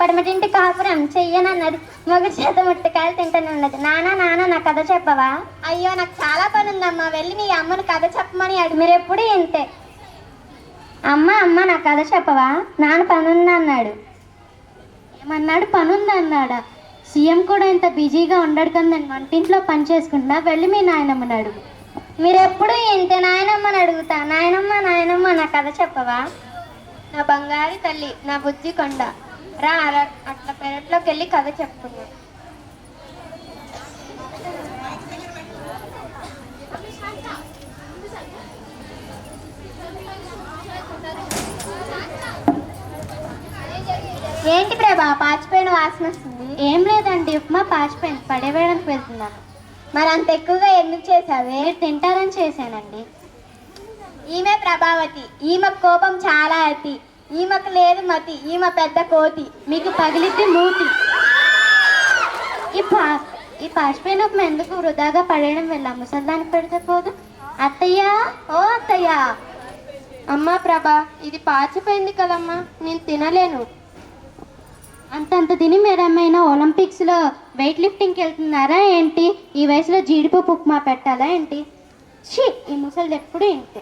పడమటింటి కాపురం చెయ్యనన్నది మొగుడు చేత ముట్టకాయలు తింటూనే ఉన్నది. నాన్న నాన్న నా కథ చెప్పవా? అయ్యో నాకు చాలా పని ఉందమ్మా, వెళ్ళి నీ అమ్మని కథ చెప్పమని అడుగు. మీరు ఎప్పుడు ఇంతే. అమ్మ అమ్మ నా కథ చెప్పవా? నాన్న పనుంది అన్నాడు. ఏమన్నాడు? పనుంది అన్నాడా? సీఎం కూడా ఇంత బిజీగా ఉండడు కదా, నేను వంటింట్లో పని చేసుకుంటున్నా, వెళ్ళి మీ నాయనమ్మని అడుగు. మీరు ఎప్పుడు ఇంతే. నాయనమ్మని అడుగుతా. నాయనమ్మ నాయనమ్మ నా కథ చెప్పవా? నా బంగారు తల్లి, నా బుద్ధి కొండ, రా అట్లా పెరట్లోకి వెళ్ళి కథ చెప్పుకున్నా. ఏంటి ప్రభా పాచిపోయిన వాసన వస్తుంది? ఏం లేదండి, ఉప్మా పాచిపోయింది, పడేవేయడానికి వెళ్తున్నాను. మరి అంత ఎక్కువగా ఎందుకు చేసావే? మీరు తింటారని చేశానండి. ఈమె ప్రభావతి, ఈమె కోపం చాలా అతి, ఈమెకు లేదు మతి, ఈమె పెద్ద కోతి. మీకు పగిలిద్ది మూతి. ఈ పాచిపోయిన ఉప్మా ఎందుకు వృధాగా పడేయడం, వెళ్ళా ముసల్దానికి పెడితే పోదు. అత్తయ్యా, ఓ అత్తయ్యా. అమ్మా ప్రభా, ఇది పాచిపోయింది కదమ్మా, నేను తినలేను. అంతంత తిని మీరేమైనా ఒలింపిక్స్లో వెయిట్ లిఫ్టింగ్కి వెళ్తున్నారా ఏంటి? ఈ వయసులో జీడిపప్పు ఉప్మా పెట్టాలా ఏంటి? ఛీ, ఈ ముసలిది ఎప్పుడు ఏంటి?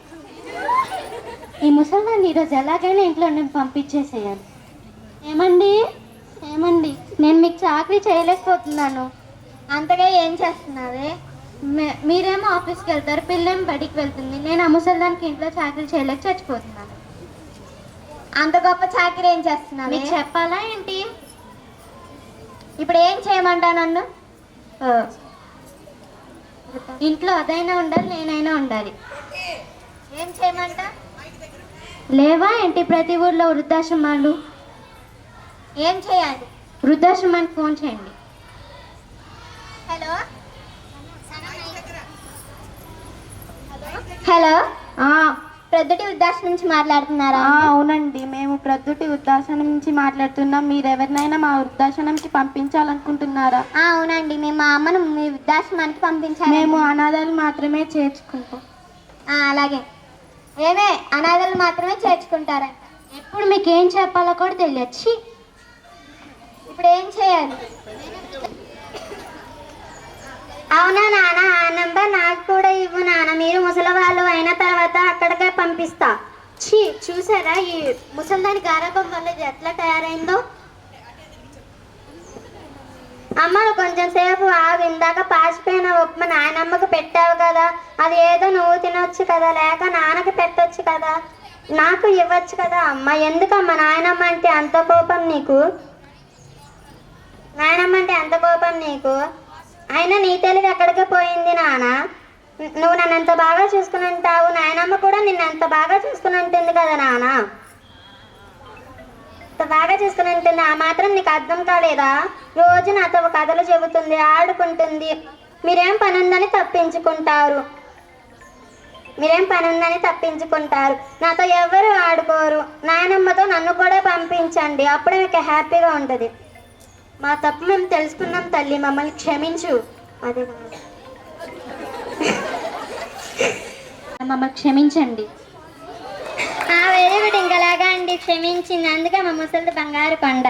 ఈ ముసలిదాన్ని ఈరోజు ఎలాగైనా ఇంట్లో నేను పంపించేసేయాలి. ఏమండి ఏమండి, నేను మీకు చాకరీ చేయలేకపోతున్నాను. అంతగా ఏం చేస్తున్నావే? మీరేమో ఆఫీస్కి వెళ్తారు, పిల్లేమో బడికి వెళ్తుంది, నేను ఆ ముసలిదానికి ఇంట్లో చాకరీ చేయలేక చచ్చిపోతున్నాను. అంత గొప్ప చాకరీ ఏం చేస్తున్నావు? మీకు చెప్పాలా ఏంటి? ఇప్పుడు ఏం చేయమంటావు నన్ను? ఇంట్లో అదైనా ఉండాలి, నేనైనా ఉండాలి. ఏం చేయమంటా? లేవా ఏంటి ప్రతి ఊర్లో వృద్ధాశ్రమాలు? ఏం చేయాలి? వృద్ధాశ్రమానికి ఫోన్ చేయండి. హలో హలో, ప్రొద్దుటి వృద్ధాశ్రమం నుంచి మాట్లాడుతున్నారా? అవునండి, మేము ప్రొద్దుటి వృద్ధాశ్రమం నుంచి మాట్లాడుతున్నాం. మీరు ఎవరినైనా మా వృద్ధాశ్రమంకి పంపించాలనుకుంటున్నారా? అవునండి, మేము మా అమ్మను మీ వృద్ధాశ్రమానికి పంపించాలి. మేము అనాథాలు మాత్రమే చేర్చుకుంటాం. అలాగే. ఏమే అనాథలు మాత్రమే చేర్చుకుంటారా? ఎప్పుడు మీకు ఏం చెప్పాలో కూడా తెలియచ్చు. ఇప్పుడు ఏం చేయాలి? అవునా నాన్న, ఆ నెంబర్ నాకు కూడా ఇవ్వు నాన్న. మీరు ముసలి వాళ్ళు అయిన తర్వాత అక్కడికే పంపిస్తా. చూసారా ఈ ముసల్దాని గారాబం వల్ల ఇది ఎట్లా తయారైందో? అమ్మ నువ్వు కొంచెం సేపు ఆగు. ఇందాక పాచిపోయిన ఉప్మా నాయనమ్మకు పెట్టావు కదా, అది ఏదో నువ్వు తినొచ్చు కదా, లేక నాన్నకి పెట్టొచ్చు కదా, నాకు ఇవ్వచ్చు కదా. అమ్మ ఎందుకమ్మా నాయనమ్మ అంటే అంత కోపం నీకు? నాయనమ్మ అంటే అంత కోపం నీకు? అయినా నీ తెలివి ఎక్కడికి పోయింది నాన్న? నువ్వు నన్ను ఎంత బాగా చూసుకుని ఉంటావు, నాయనమ్మ కూడా నిన్ను ఎంత బాగా చూసుకుని ఉంటుంది కదా నాన్న. ఎంత బాగా చూసుకుని ఉంటుంది, ఆ మాత్రం నీకు అర్థం కాలేదా? రోజు నాతో కథలు చెబుతుంది, ఆడుకుంటుంది. మీరేం పని ఉందని తప్పించుకుంటారు. నాతో ఎవరు ఆడుకోరు. నాయనమ్మతో నన్ను కూడా పంపించండి, అప్పుడే మీకు హ్యాపీగా ఉంటుంది. మా తప్పు మేము తెలుసుకున్నాం తల్లి, మమ్మల్ని క్షమించు. అదే మమ్మల్ని క్షమించండి. Very good. ఇంకలాగా అండి క్షమించింది, అందుకే మా ముసలిది బంగారు కొండ.